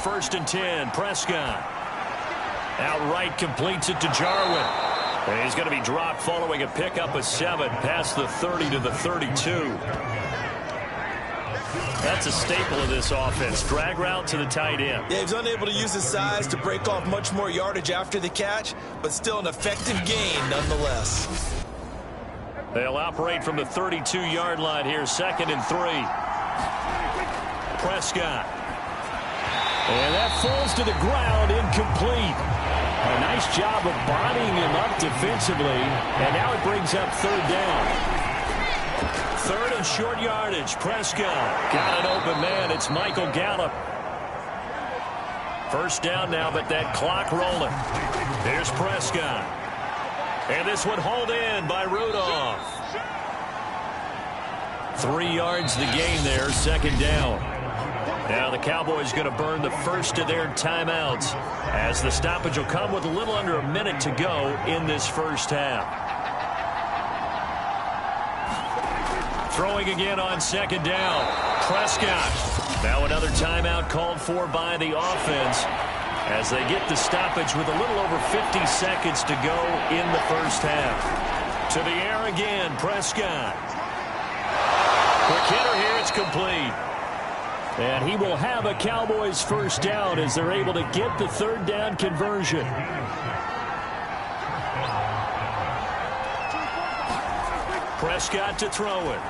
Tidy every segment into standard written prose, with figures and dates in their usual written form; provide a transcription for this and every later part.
1st and 10. Prescott outright completes it to Jarwin. And he's going to be dropped following a pickup of 7 past the 30 to the 32. That's a staple of this offense. Drag route to the tight end. Yeah, he's unable to use his size to break off much more yardage after the catch, but still an effective gain nonetheless. They'll operate from the 32-yard line here, 2nd and 3. Prescott. And that falls to the ground, incomplete. A nice job of bodying him up defensively, and now it brings up 3rd down. 3rd and short yardage. Prescott got an open man. It's Michael Gallup. 1st down now, but that clock rolling. Here's Prescott. And this one hauled in by Rudolph. 3 yards the gain there, 2nd down. Now the Cowboys going to burn the first of their timeouts as the stoppage will come with a little under a minute to go in this first half. Throwing again on 2nd down. Prescott. Now another timeout called for by the offense as they get the stoppage with a little over 50 seconds to go in the first half. To the air again, Prescott. Quick hitter here, it's complete. And he will have a Cowboys 1st down as they're able to get the 3rd down conversion. Prescott to throw it.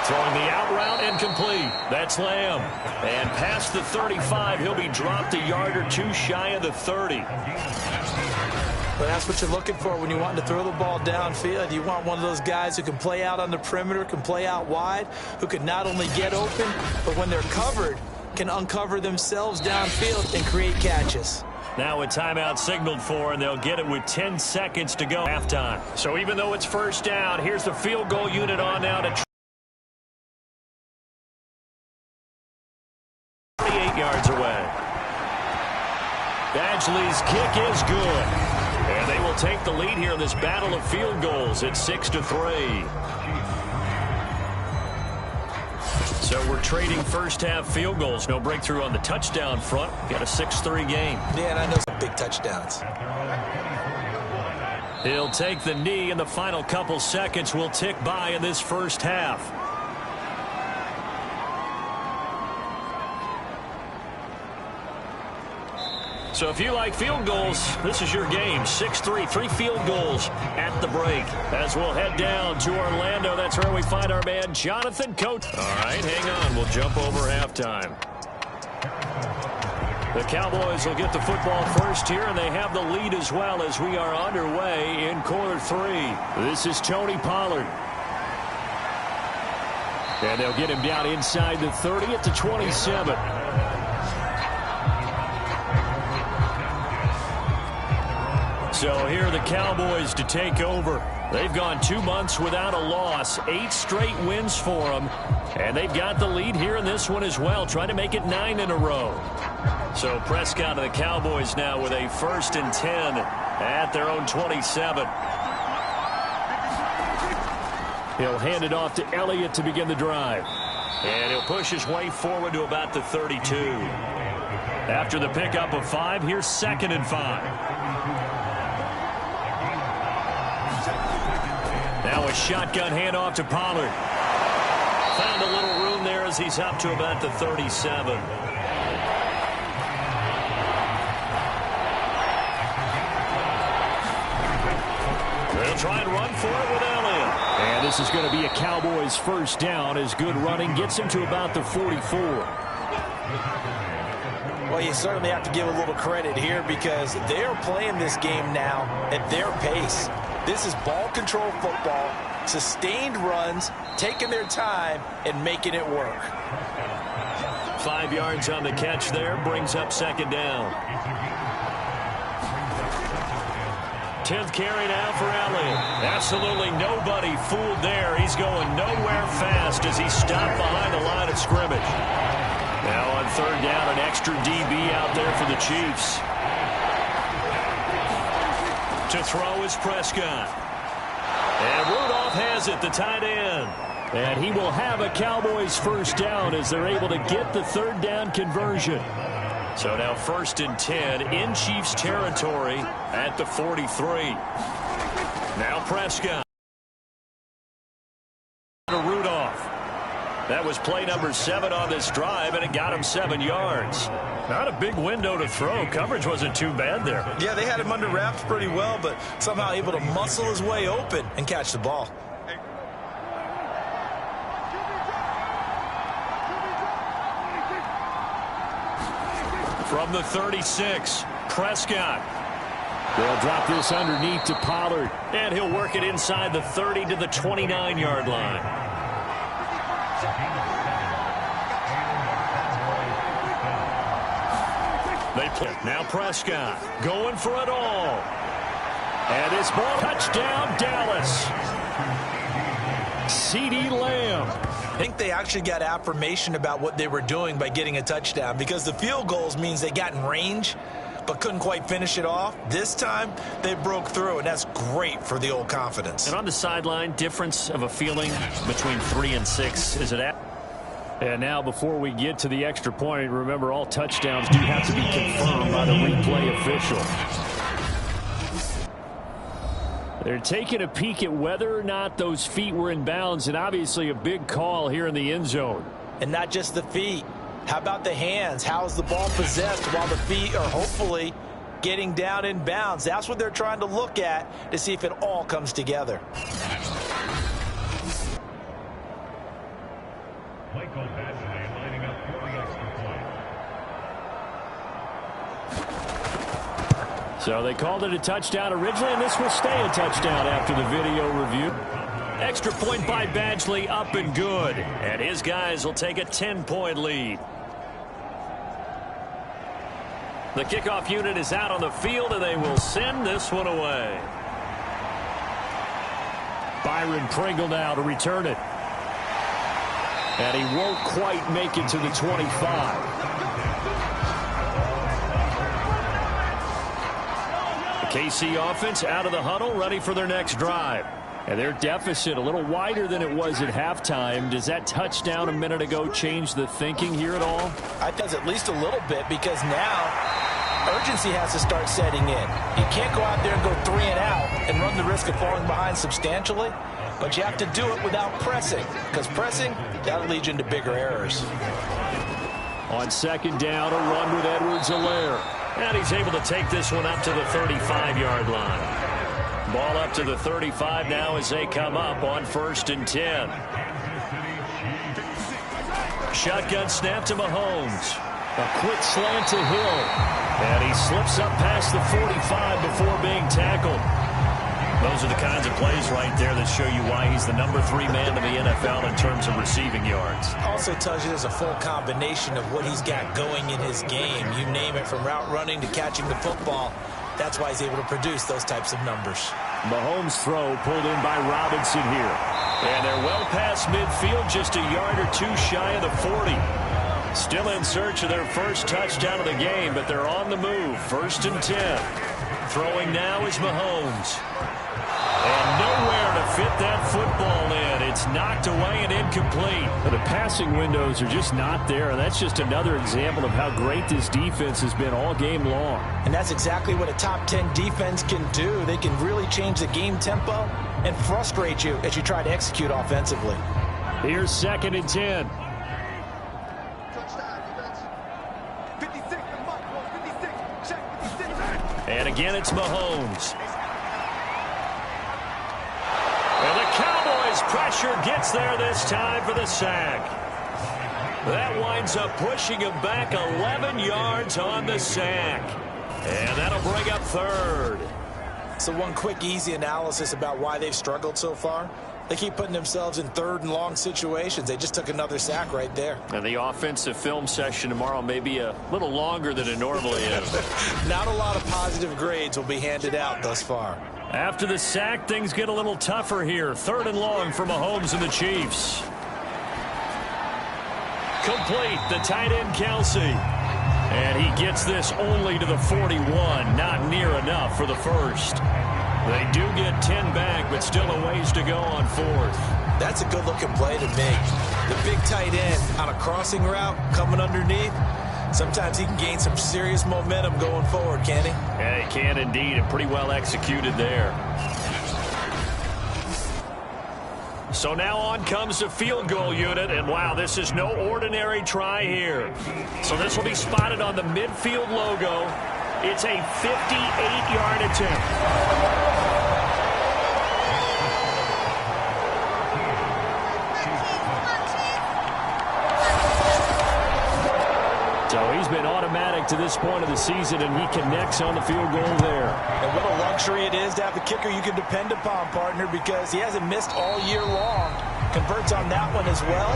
Throwing the out route incomplete. That's Lamb. And past the 35, he'll be dropped a yard or 2 shy of the 30. But that's what you're looking for when you want to throw the ball downfield. You want one of those guys who can play out on the perimeter, can play out wide, who can not only get open, but when they're covered, can uncover themselves downfield and create catches. Now a timeout signaled for, and they'll get it with 10 seconds to go halftime. So even though it's 1st down, here's the field goal unit on now to 28 yards away. Badgley's kick is good. And they will take the lead here in this battle of field goals at 6-3. So we're trading first half field goals. No breakthrough on the touchdown front. Got a 6-3 game. Yeah, and I know some big touchdowns. He'll take the knee, and the final couple seconds will tick by in this first half. So if you like field goals, this is your game. 6-3, 3 field goals at the break. As we'll head down to Orlando, that's where we find our man Jonathan Coach. All right, hang on. We'll jump over halftime. The Cowboys will get the football first here, and they have the lead as well as we are underway in quarter 3. This is Tony Pollard. And they'll get him down inside the 30 at the 27. So here are the Cowboys to take over. They've gone 2 months without a loss, 8 straight wins for them. And they've got the lead here in this one as well, trying to make it 9 in a row. So Prescott and the Cowboys now with a 1st and 10 at their own 27. He'll hand it off to Elliott to begin the drive. And he'll push his way forward to about the 32. After the pickup of 5, here's 2nd and 5. Now a shotgun handoff to Pollard. Found a little room there as he's up to about the 37. They'll try and run for it with Elliott. And this is going to be a Cowboys 1st down as good running gets him to about the 44. Well, you certainly have to give a little credit here because they're playing this game now at their pace. This is ball control football, sustained runs, taking their time, and making it work. 5 yards on the catch there, brings up 2nd down. 10th carry now for Elliott. Absolutely nobody fooled there. He's going nowhere fast as he's stopped behind the line of scrimmage. Now on 3rd down, an extra DB out there for the Chiefs. To throw is Prescott. And Rudolph has it, the tight end. And he will have a Cowboys first down as they're able to get the third down conversion. So now 1st and 10 in Chiefs territory at the 43. Now Prescott. To Rudolph. That was play number 7 on this drive, and it got him 7 yards. Not a big window to throw. Coverage wasn't too bad there. Yeah, they had him under wraps pretty well, but somehow able to muscle his way open and catch the ball. From the 36, Prescott. They'll drop this underneath to Pollard. And he'll work it inside the 30 to the 29-yard line. They play. Now Prescott going for it all. And this ball, touchdown, Dallas. CeeDee Lamb. I think they actually got affirmation about what they were doing by getting a touchdown, because the field goals means they got in range but couldn't quite finish it off. This time they broke through, and that's great for the old confidence. And on the sideline, difference of a feeling between 3 and 6. Is it at? And now before we get to the extra point, remember all touchdowns do have to be confirmed by the replay official. They're taking a peek at whether or not those feet were in bounds, and obviously a big call here in the end zone. And not just the feet. How about the hands? How is the ball possessed while the feet are hopefully getting down in bounds? That's what they're trying to look at to see if it all comes together. So they called it a touchdown originally, and this will stay a touchdown after the video review. Extra point by Badgley, up and good. And his guys will take a 10-point lead. The kickoff unit is out on the field, and they will send this one away. Byron Pringle now to return it. And he won't quite make it to the 25. KC offense out of the huddle, ready for their next drive. And their deficit a little wider than it was at halftime. Does that touchdown a minute ago change the thinking here at all? I think at least a little bit, because now urgency has to start setting in. You can't go out there and go 3 and out and run the risk of falling behind substantially, but you have to do it without pressing, because pressing, that'll lead you into bigger errors. On second down, a run with Edwards-Helaire. And he's able to take this one up to the 35-yard line. Ball up to the 35 now as they come up on 1st and 10. Shotgun snap to Mahomes. A quick slant to Hill. And he slips up past the 45 before being tackled. Those are the kinds of plays right there that show you why he's the number 3 man in the NFL in terms of receiving yards. Also tells you there's a full combination of what he's got going in his game. You name it, from route running to catching the football. That's why he's able to produce those types of numbers. Mahomes' throw pulled in by Robinson here. And they're well past midfield, just a yard or 2 shy of the 40. Still in search of their first touchdown of the game, but they're on the move. 1st and 10. Throwing now is Mahomes. And nowhere to fit that football in. It's knocked away and incomplete. But the passing windows are just not there, and that's just another example of how great this defense has been all game long. And that's exactly what a top 10 defense can do. They can really change the game tempo and frustrate you as you try to execute offensively. Here's 2nd and 10. And again, it's Mahomes. And the Cowboys pressure gets there this time for the sack. That winds up pushing him back 11 yards on the sack. And that'll bring up 3rd. So one quick, easy analysis about why they've struggled so far. They keep putting themselves in 3rd and long situations. They just took another sack right there. And the offensive film session tomorrow may be a little longer than it normally is. Not a lot of positive grades will be handed out thus far. After the sack, things get a little tougher here. 3rd and long for Mahomes and the Chiefs. Complete, the tight end Kelsey. And he gets this only to the 41. Not near enough for the first. They do get 10 back, but still a ways to go on 4th. That's a good-looking play to me. The big tight end on a crossing route coming underneath. Sometimes he can gain some serious momentum going forward, can't he? Yeah, he can indeed, and pretty well executed there. So now on comes the field goal unit, and wow, this is no ordinary try here. So this will be spotted on the midfield logo. It's a 58-yard attempt. So he's been automatic to this point of the season, and he connects on the field goal there. And what a luxury it is to have a kicker you can depend upon, partner, because he hasn't missed all year long. Converts on that one as well.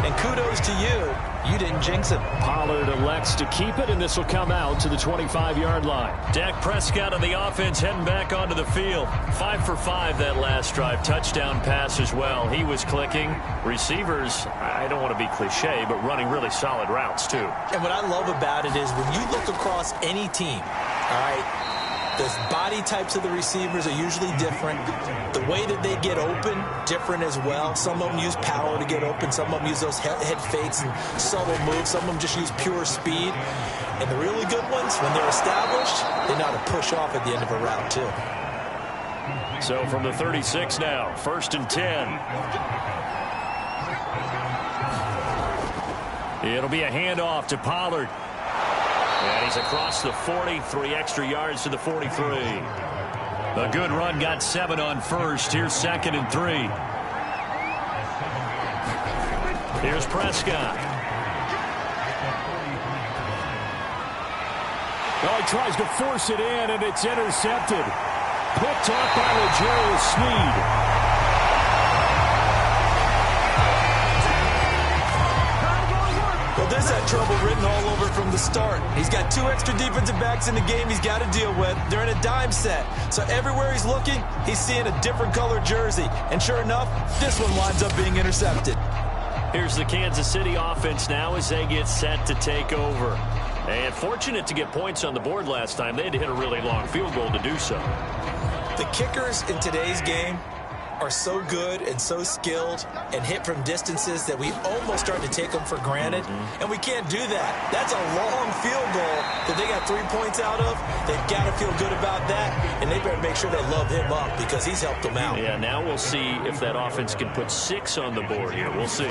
And kudos to you. You didn't jinx it. Pollard elects to keep it, and this will come out to the 25-yard line. Dak Prescott of the offense heading back onto the field. 5 for 5 that last drive. Touchdown pass as well. He was clicking. Receivers, I don't want to be cliche, but running really solid routes too. And what I love about it is when you look across any team, all right, the body types of the receivers are usually different. The way that they get open, different as well. Some of them use power to get open. Some of them use those head fakes and subtle moves. Some of them just use pure speed. And the really good ones, when they're established, they know how to push off at the end of a route too. So from the 36 now, 1st and 10. It'll be a handoff to Pollard. And he's across the 40, 3 extra yards to the 43. A good run, got 7 on first. Here's 2nd and 3. Here's Prescott. Oh, he tries to force it in, and it's intercepted. Picked off by L'Jarius Sneed. This had trouble written all over from the start. He's got 2 extra defensive backs in the game he's got to deal with. They're in a dime set. So everywhere he's looking, he's seeing a different color jersey. And sure enough, this one winds up being intercepted. Here's the Kansas City offense now as they get set to take over. And fortunate to get points on the board last time. They had to hit a really long field goal to do so. The kickers in today's game are so good and so skilled and hit from distances that we almost start to take them for granted. And we can't do that. That's a long field goal that they got 3 points out of. They've got to feel good about that, and they better make sure they love him up because he's helped them out. Yeah, now we'll see if that offense can put 6 on the board here. We'll see.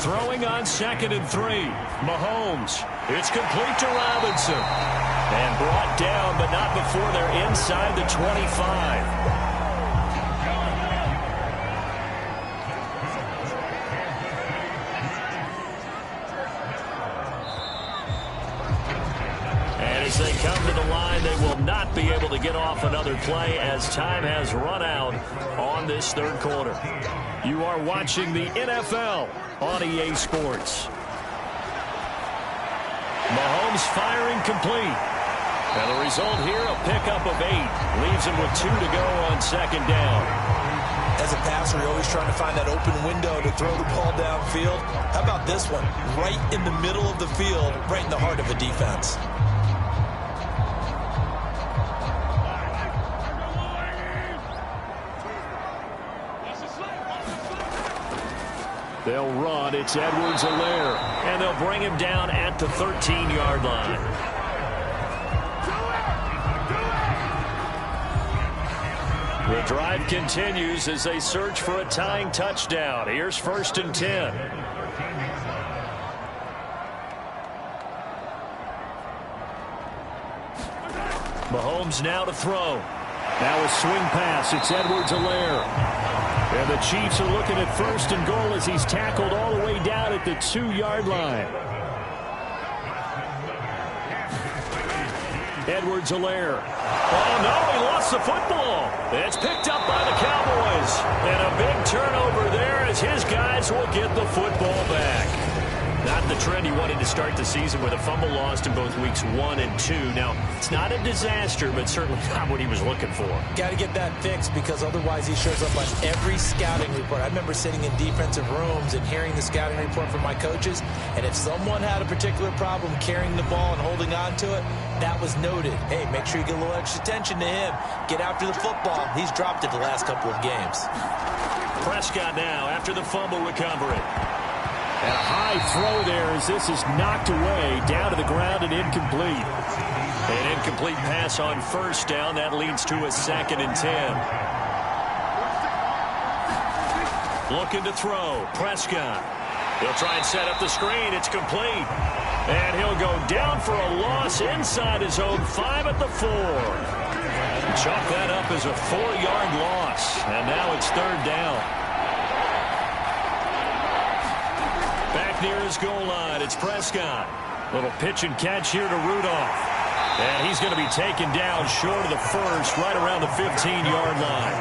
Throwing on 2nd and 3. Mahomes. It's complete to Robinson. And brought down, but not before they're inside the 25. As they come to the line, they will not be able to get off another play as time has run out on this 3rd quarter. You are watching the NFL on EA Sports. Mahomes firing complete. And the result here, a pickup of 8. Leaves him with 2 to go on 2nd down. As a passer, you're always trying to find that open window to throw the ball downfield. How about this one? Right in the middle of the field, right in the heart of a defense. They'll run. It's Edwards-Helaire. And they'll bring him down at the 13-yard line. The drive continues as they search for a tying touchdown. Here's 1st and 10. Mahomes now to throw. Now a swing pass. It's Edwards-Helaire. And the Chiefs are looking at 1st and goal as he's tackled all the way down at the 2-yard line. Edwards-Helaire. Oh, no, he lost the football. It's picked up by the Cowboys. And a big turnover there as his guys will get the football back. Not the trend he wanted to start the season with a fumble lost in both weeks 1 and 2. Now, it's not a disaster, but certainly not what he was looking for. Got to get that fixed because otherwise he shows up on every scouting report. I remember sitting in defensive rooms and hearing the scouting report from my coaches, and if someone had a particular problem carrying the ball and holding on to it, that was noted. Hey, make sure you get a little extra attention to him. Get after the football. He's dropped it the last couple of games. Prescott now after the fumble recovery. And a high throw there as this is knocked away, down to the ground and incomplete. An incomplete pass on first down. That leads to a 2nd and 10. Looking to throw. Prescott. He'll try and set up the screen. It's complete. And he'll go down for a loss inside his own 5 at the 4. Chalk that up as a 4-yard loss. And now it's 3rd down. Back near his goal line, it's Prescott. Little pitch and catch here to Rudolph. And he's going to be taken down short of the first, right around the 15-yard line.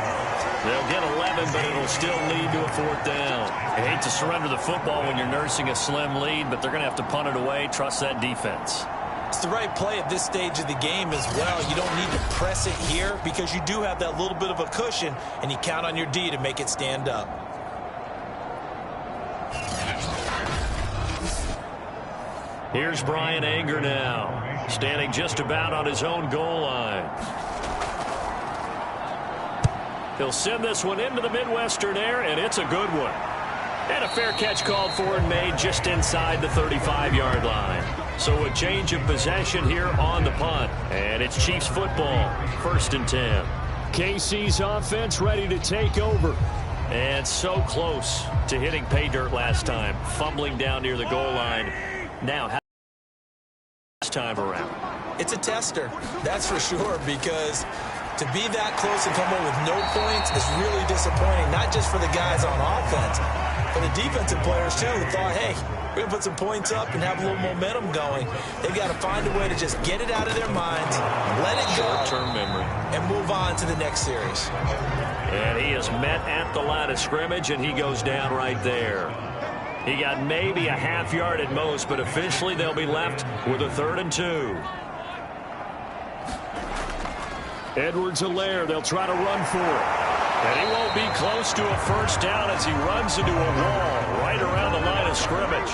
They'll get 11, but it'll still lead to a 4th down. I hate to surrender the football when you're nursing a slim lead, but they're going to have to punt it away. Trust that defense. It's the right play at this stage of the game as well. You don't need to press it here because you do have that little bit of a cushion, and you count on your D to make it stand up. Here's Brian Anger now, standing just about on his own goal line. He'll send this one into the Midwestern air, and it's a good one. And a fair catch called for and made just inside the 35-yard line. So a change of possession here on the punt. And it's Chiefs football, 1st and 10. KC's offense ready to take over. And so close to hitting pay dirt last time, fumbling down near the goal line. Now, this time around. It's a tester, that's for sure, because to be that close and come away with no points is really disappointing, not just for the guys on offense, but the defensive players, too, who thought, hey, we're going to put some points up and have a little momentum going. They've got to find a way to just get it out of their minds, let it go, short-term memory, and move on to the next series. And he is met at the line of scrimmage, and he goes down right there. He got maybe a half yard at most, but officially they'll be left with a 3rd and 2. Edwards-Helaire, they'll try to run for it. And he won't be close to a 1st down as he runs into a wall right around the line of scrimmage.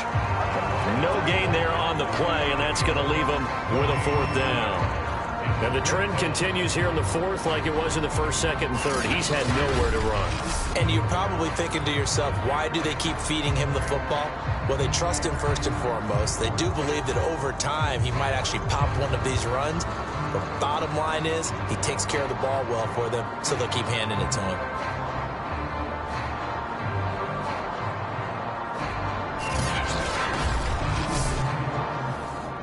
No gain there on the play, and that's going to leave him with a 4th down. And the trend continues here in the 4th like it was in the 1st, 2nd, and 3rd. He's had nowhere to run. And you're probably thinking to yourself, why do they keep feeding him the football? Well, they trust him first and foremost. They do believe that over time he might actually pop one of these runs. But bottom line is he takes care of the ball well for them, so they'll keep handing it to him.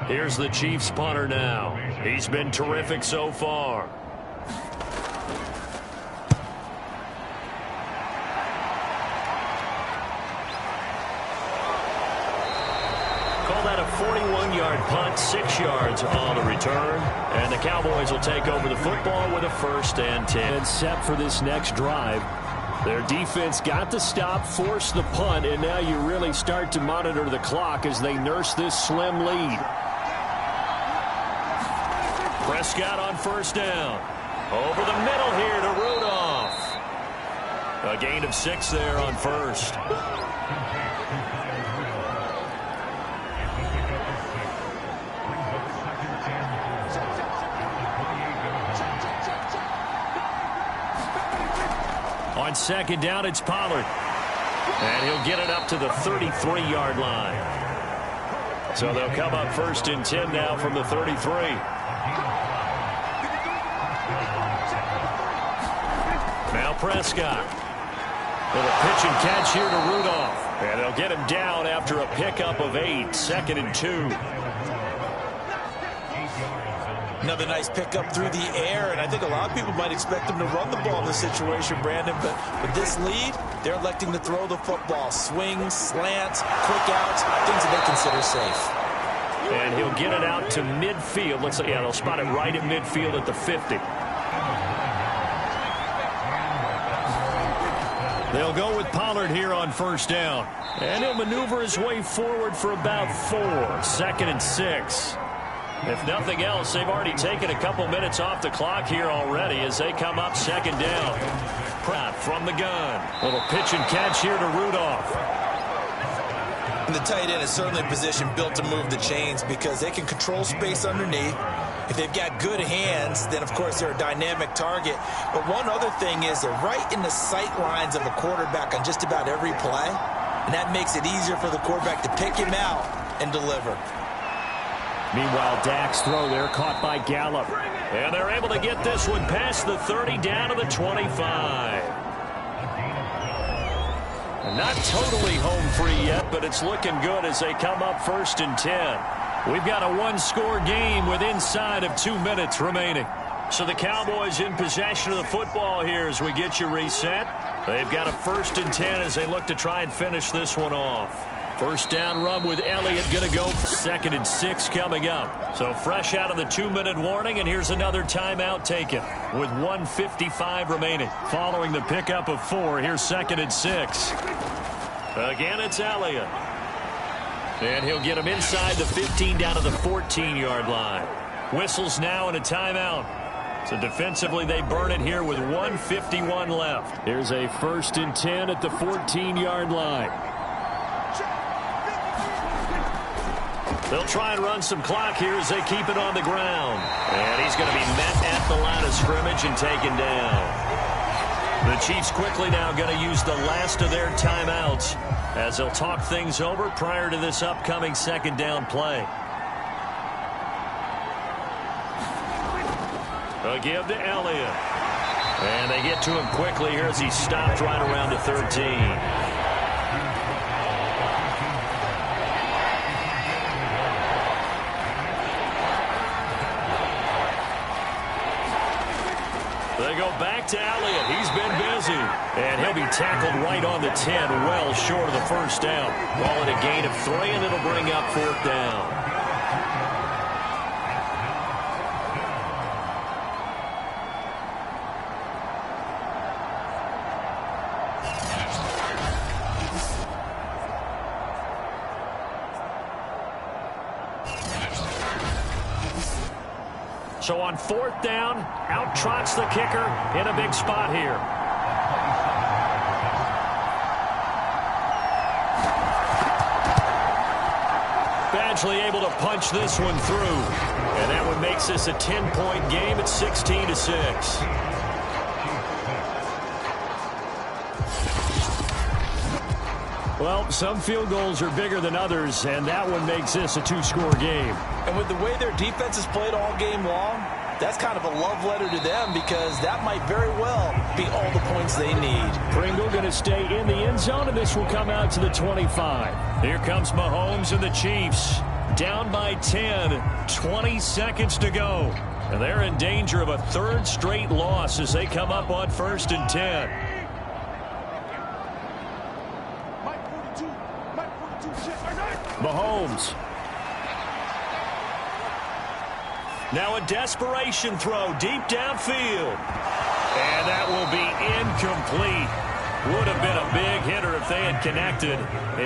Here's the Chiefs punter now. He's been terrific so far. Call that a 41-yard punt, 6 yards on the return. And the Cowboys will take over the football with a 1st and 10. And set for this next drive. Their defense got the stop, forced the punt, and now you really start to monitor the clock as they nurse this slim lead. Prescott on 1st down. Over the middle here to Rudolph. A gain of 6 there on 1st. On 2nd down, it's Pollard. And he'll get it up to the 33-yard line. So they'll come up 1st and 10 now from the 33. Now Prescott. Little pitch and catch here to Rudolph. And they'll get him down after a pickup of 8. 2nd and 2. Another nice pickup through the air, and I think a lot of people might expect him to run the ball in this situation, Brandon, but with this lead, they're electing to throw the football. Swings, slants, quick outs, things that they consider safe. And he'll get it out to midfield. Looks like, yeah, they'll spot it right at midfield at the 50. They'll go with Pollard here on first down. And he'll maneuver his way forward for about 4. 2nd and 6. If nothing else, they've already taken a couple minutes off the clock here already as they come up 2nd down. Pratt from the gun. Little pitch and catch here to Rudolph. And the tight end is certainly a position built to move the chains because they can control space underneath. If they've got good hands, then, of course, they're a dynamic target. But one other thing is they're right in the sight lines of a quarterback on just about every play. And that makes it easier for the quarterback to pick him out and deliver. Meanwhile, Dak's throw there caught by Gallup. And they're able to get this one past the 30 down to the 25. And not totally home free yet, but it's looking good as they come up 1st and 10. We've got a one-score game with inside of 2 minutes remaining. So the Cowboys in possession of the football here as we get you reset. They've got a 1st and 10 as they look to try and finish this one off. First down run with Elliott going to go. 2nd and 6 coming up. So fresh out of the 2-minute warning, and here's another timeout taken with 1:55 remaining. Following the pickup of 4, here's 2nd and 6. Again, it's Elliott. And he'll get him inside the 15 down to the 14-yard line. Whistles now and a timeout. So defensively, they burn it here with 1:51 left. Here's a 1st and 10 at the 14-yard line. They'll try and run some clock here as they keep it on the ground. And he's going to be met at the line of scrimmage and taken down. The Chiefs quickly now going to use the last of their timeouts as they'll talk things over prior to this upcoming 2nd down play. A give to Elliott. And they get to him quickly here as he stopped right around the 13. They go back to Elliott. He's been busy. And he'll be tackled right on the 10, well short of the first down. Ball at a gain of 3, and it'll bring up 4th down. So on 4th down, out trots the kicker in a big spot here. Badgley able to punch this one through. And that one makes this a 10-point game at 16-6. Well, some field goals are bigger than others, and that one makes this a 2-score game. And with the way their defense has played all game long, that's kind of a love letter to them because that might very well be all the points they need. Pringle going to stay in the end zone, and this will come out to the 25. Here comes Mahomes and the Chiefs. Down by 10, 20 seconds to go. And they're in danger of a 3rd straight loss as they come up on 1st and 10. Mahomes. Now a desperation throw deep downfield. And that will be incomplete. Would have been a big hitter if they had connected.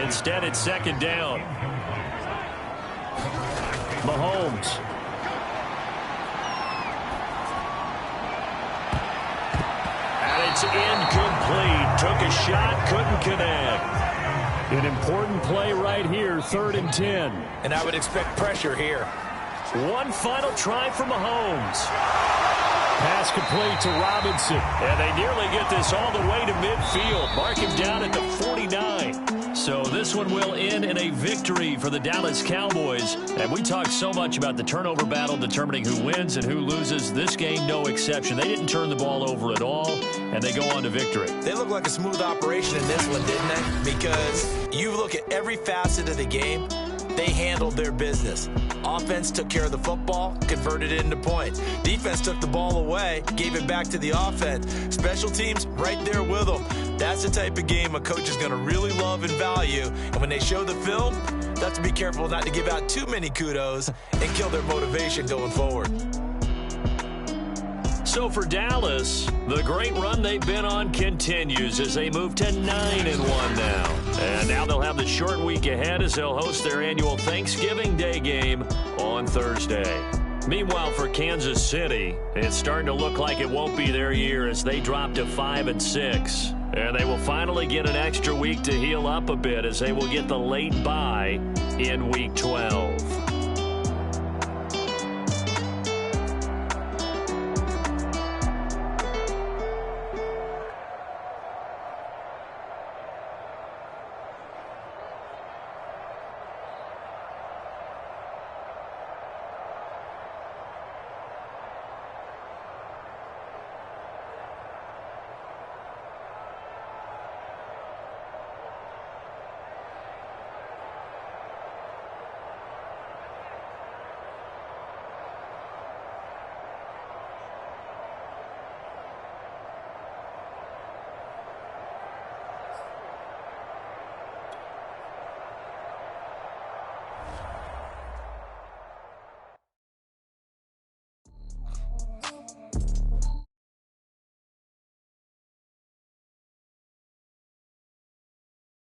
Instead, it's 2nd down. Mahomes. And it's incomplete. Took a shot, couldn't connect. An important play right here, 3rd and 10. And I would expect pressure here. One final try for Mahomes. Pass complete to Robinson. And they nearly get this all the way to midfield. Mark him down at the 49. So this one will end in a victory for the Dallas Cowboys. And we talked so much about the turnover battle determining who wins and who loses. This game, no exception. They didn't turn the ball over at all, and they go on to victory. They look like a smooth operation in this one, didn't they? Because you look at every facet of the game, they handled their business. Offense took care of the football, converted it into points. Defense took the ball away, gave it back to the offense. Special teams, right there with them. That's the type of game a coach is going to really love and value. And when they show the film, they have to be careful not to give out too many kudos and kill their motivation going forward. So for Dallas, the great run they've been on continues as they move to 9-1 now. And now they'll have the short week ahead as they'll host their annual Thanksgiving Day game on Thursday. Meanwhile, for Kansas City, it's starting to look like it won't be their year as they drop to 5-6. And they will finally get an extra week to heal up a bit as they will get the late bye in Week 12.